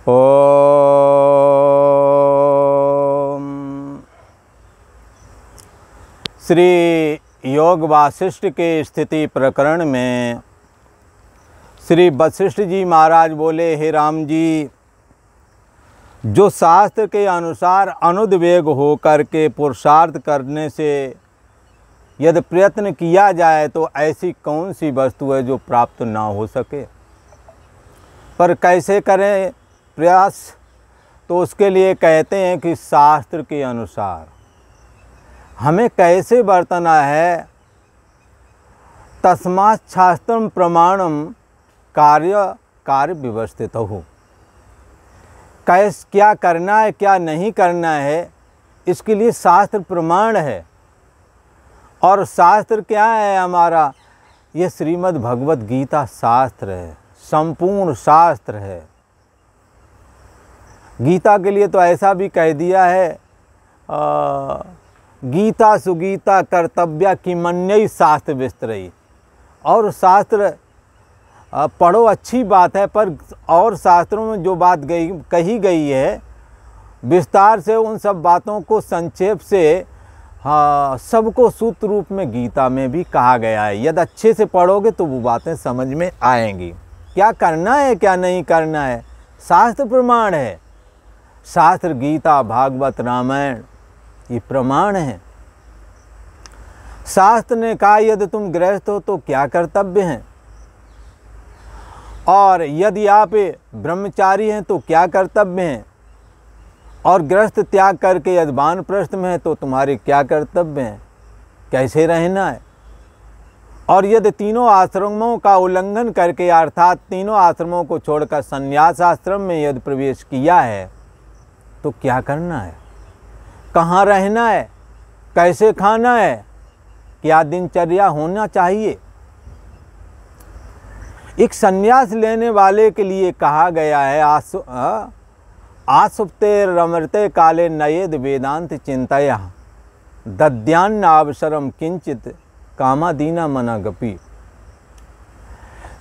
ओम। श्री योग वासिष्ठ के स्थिति प्रकरण में श्री वशिष्ठ जी महाराज बोले, हे राम जी, जो शास्त्र के अनुसार अनुद्वेग होकर के पुरुषार्थ करने से यदि प्रयत्न किया जाए तो ऐसी कौन सी वस्तु है जो प्राप्त ना हो सके। पर कैसे करें प्रयास, तो उसके लिए कहते हैं कि शास्त्र के अनुसार हमें कैसे बरतना है। तस्मात् शास्त्रम प्रमाणम कार्य व्यवस्थित हो। क्या करना है क्या नहीं करना है, इसके लिए शास्त्र प्रमाण है। और शास्त्र क्या है हमारा? ये श्रीमद् भगवत गीता शास्त्र है, संपूर्ण शास्त्र है। गीता के लिए तो ऐसा भी कह दिया है, गीता सुगीता कर्तव्या किमन्यई शास्त्र विस्तरई। और शास्त्र पढ़ो अच्छी बात है, पर और शास्त्रों में जो बात कही गई है विस्तार से उन सब बातों को संक्षेप से सबको सूत्र रूप में गीता में भी कहा गया है। यदि अच्छे से पढ़ोगे तो वो बातें समझ में आएंगी। क्या करना है क्या नहीं करना है, शास्त्र प्रमाण है। शास्त्र गीता भागवत रामायण ये प्रमाण है। शास्त्र ने कहा यदि तुम गृहस्थ हो तो क्या कर्तव्य हैं, और यदि आप ब्रह्मचारी हैं तो क्या कर्तव्य हैं, और गृहस्थ त्याग करके यदि वानप्रस्थ में है तो तुम्हारे क्या कर्तव्य हैं, कैसे रहना है। और यदि तीनों आश्रमों का उल्लंघन करके अर्थात तीनों आश्रमों को छोड़कर संन्यास आश्रम में यदि प्रवेश किया है तो क्या करना है, कहाँ रहना है, कैसे खाना है, क्या दिनचर्या होना चाहिए। एक संन्यास लेने वाले के लिए कहा गया है, आसुप्ते रमरते काले नयेद वेदांत चिंतया दद्यान्नावसरम किंचित कामादीना मनागपी।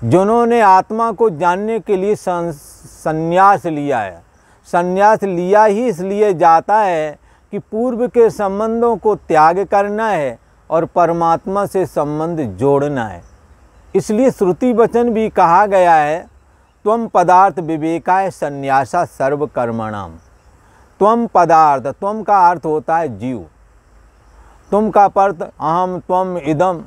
जिन्होंने आत्मा को जानने के लिए संन्यास लिया है, संन्यास लिया ही इसलिए जाता है कि पूर्व के संबंधों को त्याग करना है और परमात्मा से संबंध जोड़ना है। इसलिए श्रुति वचन भी कहा गया है, त्वम पदार्थ विवेकाय संन्यासा सर्व कर्मणाम। त्वम पदार्थ, त्वम का अर्थ होता है जीव, तुम का अर्थ अहम त्वम इदम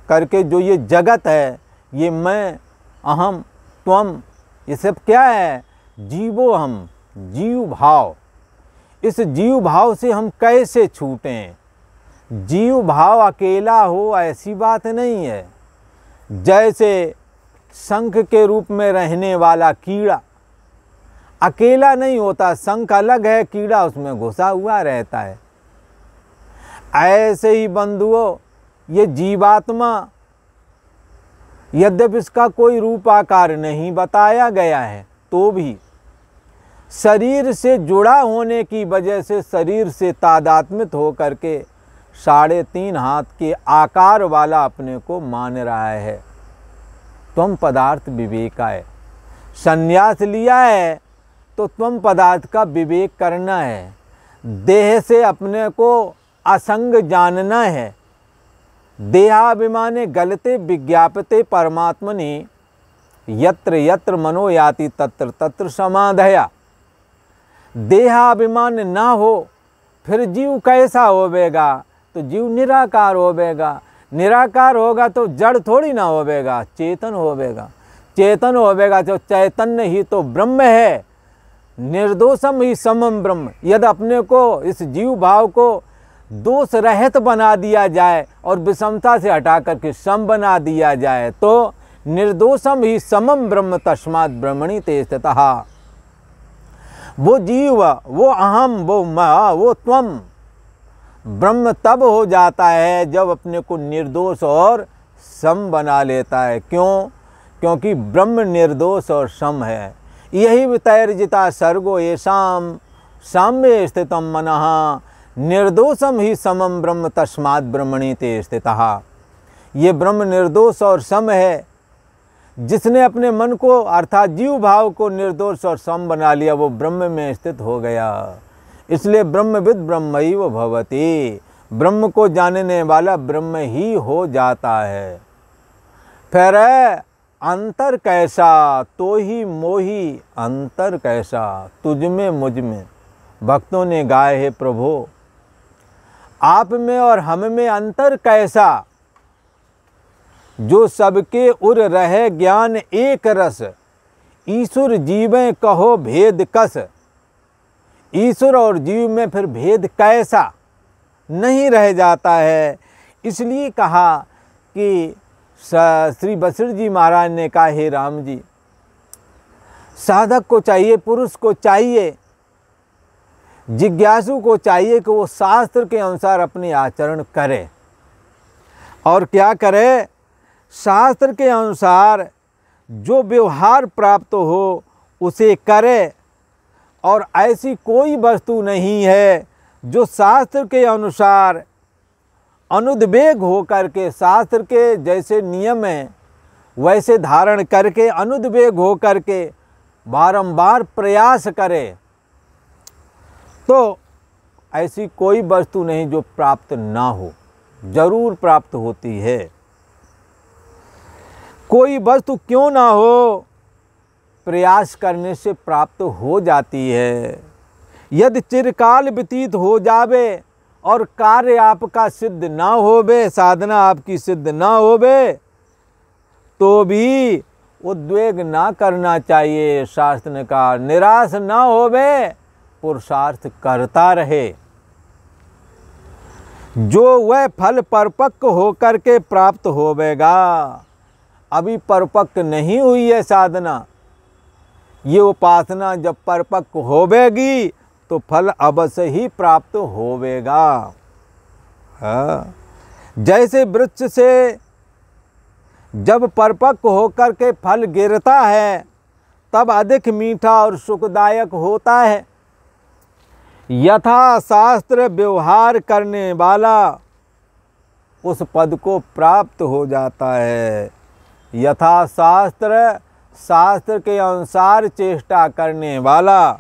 करके जो ये जगत है, ये मैं अहम त्वम, ये सब क्या है? जीवो हम, जीव भाव। इस जीव भाव से हम कैसे छूटें? जीव भाव अकेला हो ऐसी बात नहीं है। जैसे शंख के रूप में रहने वाला कीड़ा अकेला नहीं होता, शंख अलग है, कीड़ा उसमें घुसा हुआ रहता है। ऐसे ही बंधुओं, ये जीवात्मा यद्यपि इसका कोई रूप आकार नहीं बताया गया है तो भी शरीर से जुड़ा होने की वजह से शरीर से तादात्म्य होकर के 3.5 हाथ के आकार वाला अपने को मान रहा है। त्वम पदार्थ विवेकाय, संन्यास लिया है तो त्वम पदार्थ का विवेक करना है, देह से अपने को असंग जानना है। देहाभिमाने गलते विज्ञापते परमात्मनि यत्र यत्र मनो याति तत्र तत्र समाधया। देहाभिमान ना हो फिर जीव कैसा होवेगा? तो जीव निराकार होवेगा। निराकार होगा तो जड़ थोड़ी ना होवेगा, चेतन होवेगा। चेतन होवेगा तो चैतन्य ही तो ब्रह्म है। निर्दोषम ही समम ब्रह्म। यदि अपने को इस जीव भाव को दोष रहित बना दिया जाए और विषमता से हटा करके सम बना दिया जाए तो निर्दोषम ही समम ब्रह्म तस्मात् ब्रह्मणि ते स्थितः। वो जीव, वो अहम, वो मैं, वो त्वम ब्रह्म तब हो जाता है जब अपने को निर्दोष और सम बना लेता है। क्यों? क्योंकि ब्रह्म निर्दोष और सम है। यही वितैर्जिता सर्गो येषाम साम्ये स्थितम मनः निर्दोषम ही समम ब्रह्म तस्मात् ब्रह्मणि ते स्थितः। ये ब्रह्म निर्दोष और सम है। जिसने अपने मन को अर्थात जीव भाव को निर्दोष और सम बना लिया वो ब्रह्म में स्थित हो गया। इसलिए ब्रह्मविद ब्रह्मैव भवति, ब्रह्म को जानने वाला ब्रह्म ही हो जाता है। फिर अंतर कैसा तो ही मोही, अंतर कैसा तुझ में मुझ में। भक्तों ने गाए है प्रभु आप में और हम में अंतर कैसा, जो सबके उर रहे ज्ञान एक रस, ईश्वर जीवें कहो भेद कस। ईश्वर और जीव में फिर भेद कैसा नहीं रह जाता है। इसलिए कहा कि श्री वशिष्ठ जी महाराज ने कहा हे राम जी, साधक को चाहिए, पुरुष को चाहिए, जिज्ञासु को चाहिए कि वो शास्त्र के अनुसार अपने आचरण करे। और क्या करे? शास्त्र के अनुसार जो व्यवहार प्राप्त हो उसे करे। और ऐसी कोई वस्तु नहीं है जो शास्त्र के अनुसार अनुद्वेग हो करके, शास्त्र के जैसे नियम हैं वैसे धारण करके अनुद्वेग हो करके बारंबार प्रयास करे, तो ऐसी कोई वस्तु नहीं जो प्राप्त ना हो, जरूर प्राप्त होती है। कोई वस्तु क्यों ना हो, प्रयास करने से प्राप्त हो जाती है। यदि चिरकाल व्यतीत हो जावे और कार्य आपका सिद्ध ना होवे, साधना आपकी सिद्ध ना होवे, तो भी उद्वेग ना करना चाहिए। शास्त्र ने कहा निराश ना होवे, पुरुषार्थ करता रहे। जो वह फल परिपक्व होकर के प्राप्त होवेगा। अभी परिपक्व नहीं हुई है साधना, ये उपासना जब परिपक्व होवेगी तो फल अवश्य ही प्राप्त होवेगा। हाँ, जैसे वृक्ष से जब परिपक्व होकर के फल गिरता है तब अधिक मीठा और सुखदायक होता है, यथा शास्त्र व्यवहार करने वाला उस पद को प्राप्त हो जाता है। यथा शास्त्र, शास्त्र के अनुसार चेष्टा करने वाला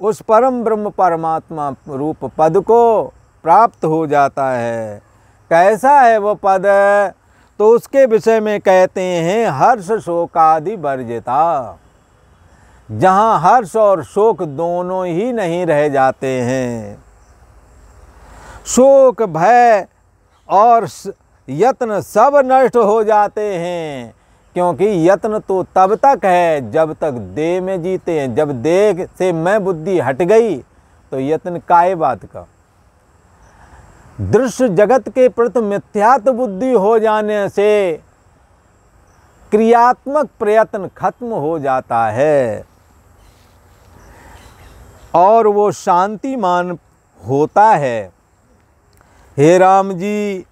उस परम ब्रह्म परमात्मा रूप पद को प्राप्त हो जाता है। कैसा है वो पद? तो उसके विषय में कहते हैं हर्ष शोकादि वर्जिता, जहाँ हर्ष और शोक दोनों ही नहीं रह जाते हैं। शोक भय और यत्न सब नष्ट हो जाते हैं, क्योंकि यत्न तो तब तक है जब तक देह में जीते हैं। जब देह से मैं बुद्धि हट गई तो यत्न काय बात का। दृश्य जगत के प्रति मिथ्यात्व बुद्धि हो जाने से क्रियात्मक प्रयत्न खत्म हो जाता है और वो शांतिमान होता है। हे राम जी,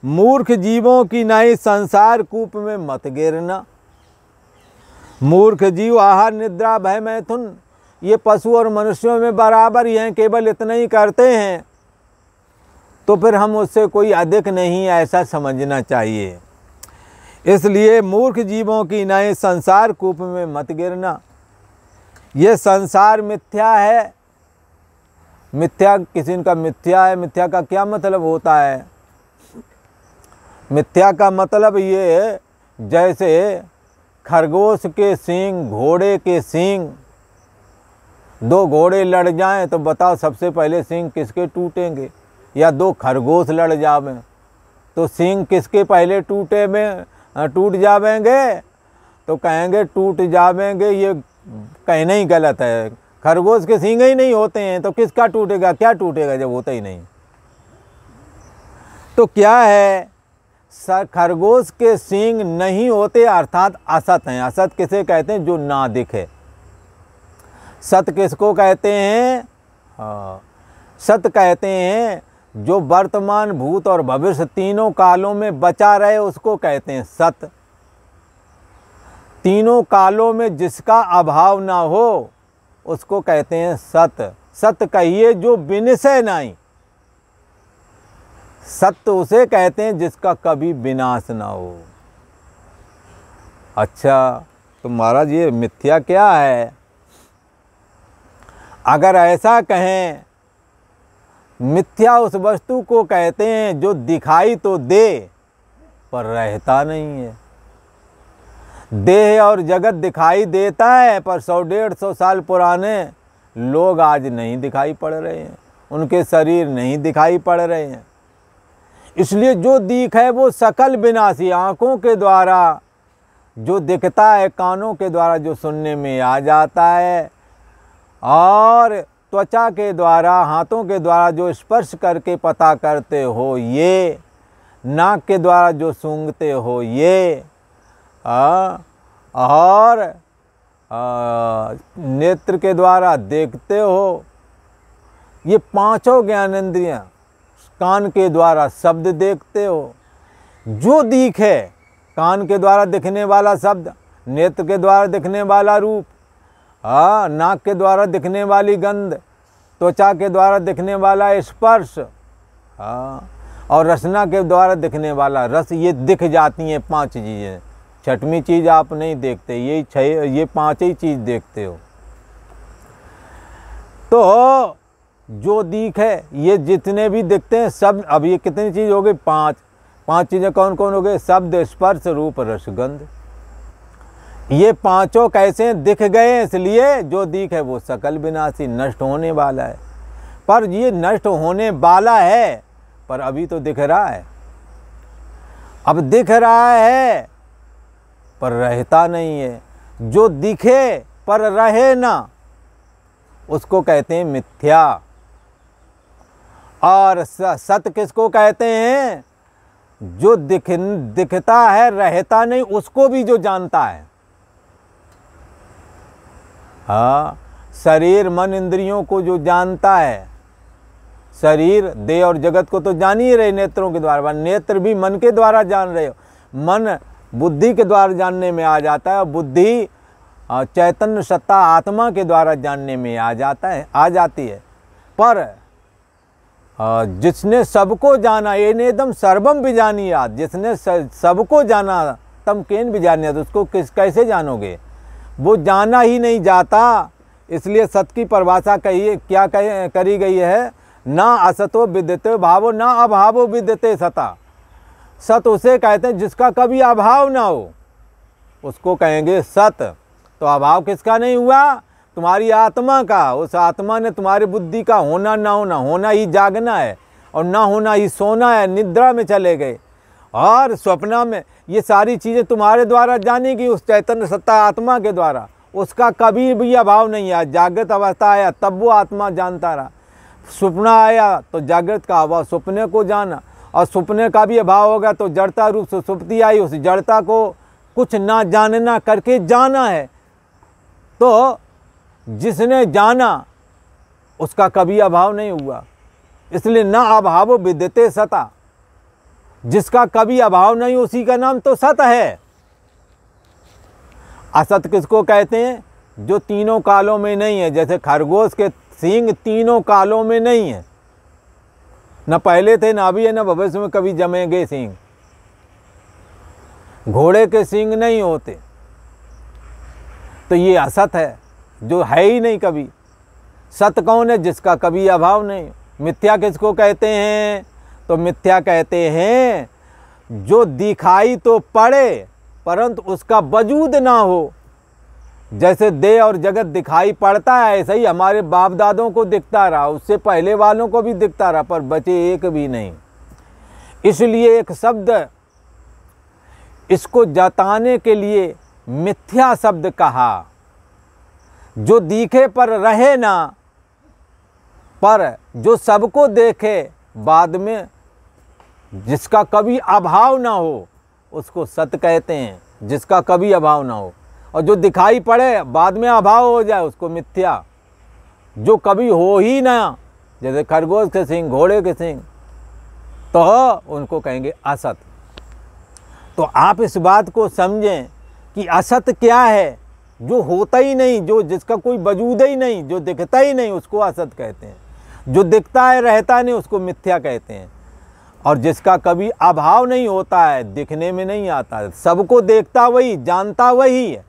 मूर्ख जीवों की नाई संसार कूप में मत गिरना। मूर्ख जीव आहार निद्रा भय मैथुन ये पशु और मनुष्यों में बराबर ही हैं, केवल इतना ही करते हैं, तो फिर हम उससे कोई अधिक नहीं ऐसा समझना चाहिए। इसलिए मूर्ख जीवों की नाई संसार कूप में मत गिरना। ये संसार मिथ्या है। मिथ्या किसी का मिथ्या है, मिथ्या का क्या मतलब होता है? मिथ्या का मतलब ये है जैसे खरगोश के सींग, घोड़े के सींग, दो घोड़े लड़ जाएं तो बताओ सबसे पहले सींग किसके टूटेंगे? या दो खरगोश लड़ जावें तो सींग किसके पहले टूट जावेंगे? तो कहेंगे टूट जावेंगे, ये कहना ही गलत है। खरगोश के सींग ही नहीं होते हैं तो किसका टूटेगा? क्या टूटेगा जब होता ही नहीं? तो क्या है, खरगोश के सींग नहीं होते अर्थात असत हैं। असत किसे कहते हैं? जो ना दिखे। सत किसको कहते हैं? सत कहते हैं जो वर्तमान भूत और भविष्य तीनों कालों में बचा रहे उसको कहते हैं सत। तीनों कालों में जिसका अभाव ना हो उसको कहते हैं सत। सत कहिए जो विनिशय नहीं। सत्य उसे कहते हैं जिसका कभी विनाश ना हो। अच्छा तो महाराज ये मिथ्या क्या है? अगर ऐसा कहें, मिथ्या उस वस्तु को कहते हैं जो दिखाई तो दे पर रहता नहीं है। देह और जगत दिखाई देता है पर 100-150 साल पुराने लोग आज नहीं दिखाई पड़ रहे हैं, उनके शरीर नहीं दिखाई पड़ रहे हैं। इसलिए जो दिख है वो सकल विनाशी, आँखों के द्वारा जो दिखता है, कानों के द्वारा जो सुनने में आ जाता है, और त्वचा के द्वारा, हाथों के द्वारा जो स्पर्श करके पता करते हो ये, नाक के द्वारा जो सूंघते हो ये, और नेत्र के द्वारा देखते हो, ये पांचों ज्ञानेंद्रियां, कान के द्वारा शब्द देखते हो, जो दिखे, कान के द्वारा दिखने वाला शब्द, नेत्र के द्वारा दिखने वाला रूप, नाक के द्वारा दिखने वाली गंध, त्वचा के द्वारा दिखने वाला स्पर्श, और रसना के द्वारा दिखने वाला रस, ये दिख जाती हैं 5 चीज़ें। छठवीं चीज़ आप नहीं देखते, ये 5 ही चीज़ देखते हो। तो जो दिख है, ये जितने भी दिखते हैं सब, अब ये कितनी चीज़ हो गई? 5 चीज़ें कौन कौन हो गई? शब्द, स्पर्श, रूप, रस, गंध। ये पांचों कैसे दिख गए? इसलिए जो दिख है वो सकल विनाशी, नष्ट होने वाला है। पर ये नष्ट होने वाला है पर अभी तो दिख रहा है, अब दिख रहा है पर रहता नहीं है। जो दिखे पर रहे ना, उसको कहते हैं मिथ्या। और सत्य किसको कहते हैं? जो दिखता है, रहता नहीं, उसको भी जो जानता है। शरीर, मन, इंद्रियों को जो जानता है, शरीर, देह और जगत को तो जान ही रहे नेत्रों के द्वारा, नेत्र भी मन के द्वारा जान रहे हो, मन बुद्धि के द्वारा जानने में आ जाता है, बुद्धि चैतन्य सत्ता आत्मा के द्वारा जानने में आ जाती है। पर जिसने सबको जाना, ये नेदम सर्वम विजानीयात, जिसने सबको जाना तम केन विजानीयात, उसको कैसे जानोगे? वो जाना ही नहीं जाता। इसलिए सत की परिभाषा करी गई है, ना असतो विद्यते भावो ना अभावो विद्यते सता। सत उसे कहते हैं जिसका कभी अभाव ना हो, उसको कहेंगे सत। तो अभाव किसका नहीं हुआ? तुम्हारी आत्मा का। उस आत्मा ने तुम्हारी बुद्धि का होना ना होना, होना ही जागना है और ना होना ही सोना है, निद्रा में चले गए। और स्वप्न में ये सारी चीज़ें तुम्हारे द्वारा जानेगी, उस चैतन्य सत्ता आत्मा के द्वारा। उसका कभी भी अभाव नहीं आया। जागृत अवस्था आया तब वो आत्मा जानता रहा, स्वप्न आया तो जागृत का अभाव स्वप्ने को जाना, और स्वप्ने का भी अभाव होगा तो जड़ता रूप से सुप्ति आई, उस जड़ता को कुछ ना जानना करके जाना है। तो जिसने जाना उसका कभी अभाव नहीं हुआ। इसलिए ना अभाव विद्यते सता, जिसका कभी अभाव नहीं उसी का नाम तो सत है। असत किसको कहते हैं? जो तीनों कालों में नहीं है। जैसे खरगोश के सींग तीनों कालों में नहीं है, न पहले थे, ना अभी है, न भविष्य में कभी जमेंगे सींग। घोड़े के सींग नहीं होते, तो ये असत है, जो है ही नहीं कभी। सत कौन है? जिसका कभी अभाव नहीं। मिथ्या किसको कहते हैं? तो मिथ्या कहते हैं जो दिखाई तो पड़े परंतु उसका वजूद ना हो। जैसे देह और जगत दिखाई पड़ता है, ऐसे ही हमारे बाप दादों को दिखता रहा, उससे पहले वालों को भी दिखता रहा, पर बचे एक भी नहीं। इसलिए एक शब्द इसको जताने के लिए मिथ्या शब्द कहा। जो दिखे पर रहे ना, पर जो सबको देखे बाद में, जिसका कभी अभाव ना हो, उसको सत्य कहते हैं, जिसका कभी अभाव ना हो। और जो दिखाई पड़े बाद में अभाव हो जाए, उसको मिथ्या। जो कभी हो ही ना, जैसे खरगोश के सींग, घोड़े के सींग, तो उनको कहेंगे असत। तो आप इस बात को समझें कि असत क्या है? जो होता ही नहीं, जो जिसका कोई वजूद ही नहीं, जो दिखता ही नहीं, उसको असत कहते हैं। जो दिखता है रहता नहीं, उसको मिथ्या कहते हैं। और जिसका कभी अभाव नहीं होता है, दिखने में नहीं आता है, सबको देखता वही, जानता वही है,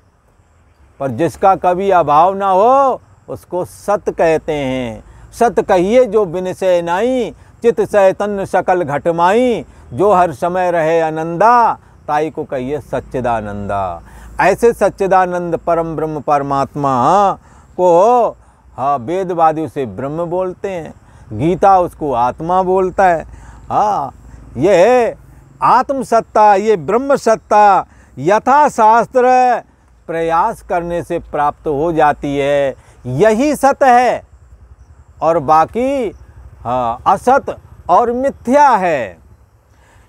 पर जिसका कभी अभाव ना हो उसको सत कहते हैं। सत कहिए जो बिनसे नाई, चित चैतन्य सकल घटमाई, जो हर समय रहे आनंदा, ताई को कहिए सच्चिदानंदा। ऐसे सच्चिदानंद परम ब्रह्म परमात्मा को वेदवादी उसे ब्रह्म बोलते हैं, गीता उसको आत्मा बोलता है। ये आत्मसत्ता, ये ब्रह्म सत्ता यथाशास्त्र प्रयास करने से प्राप्त हो जाती है, यही सत है। और बाकी असत और मिथ्या है।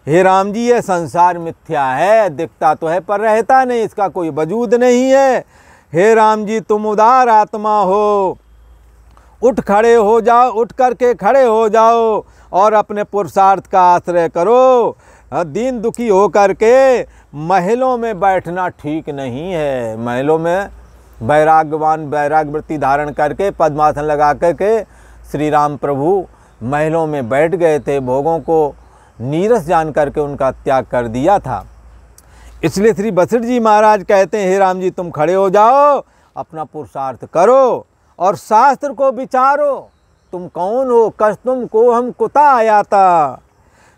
हे राम जी, ये संसार मिथ्या है, दिखता तो है पर रहता नहीं, इसका कोई वजूद नहीं है। हे राम जी, तुम उदार आत्मा हो, उठ खड़े हो जाओ, उठ करके खड़े हो जाओ और अपने पुरुषार्थ का आश्रय करो। दीन दुखी हो करके महलों में बैठना ठीक नहीं है। महलों में वैराग्यवान वैराग्य वृत्ति धारण करके पद्मासन लगा करके श्री राम प्रभु महलों में बैठ गए थे, भोगों को नीरस जान करके उनका त्याग कर दिया था। इसलिए श्री वशिष्ठ जी महाराज कहते हैं, हे राम जी, तुम खड़े हो जाओ, अपना पुरुषार्थ करो और शास्त्र को विचारो। तुम कौन हो, कस्तुम को हम कुता आया था।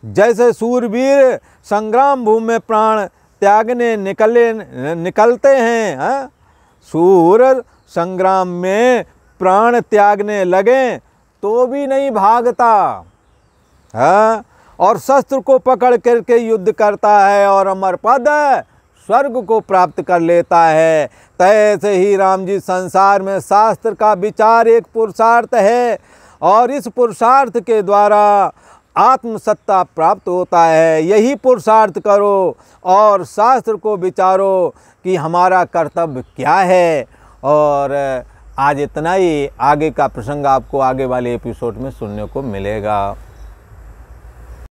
जैसे सूरवीर संग्राम भूमि में प्राण त्यागने निकलते हैं, सूर संग्राम में प्राण त्यागने लगे तो भी नहीं भागता, और शस्त्र को पकड़ करके युद्ध करता है और अमर पद स्वर्ग को प्राप्त कर लेता है। तैसे ही राम जी संसार में शास्त्र का विचार एक पुरुषार्थ है और इस पुरुषार्थ के द्वारा आत्मसत्ता प्राप्त होता है। यही पुरुषार्थ करो और शास्त्र को विचारो कि हमारा कर्तव्य क्या है। और आज इतना ही, आगे का प्रसंग आपको आगे वाले एपिसोड में सुनने को मिलेगा।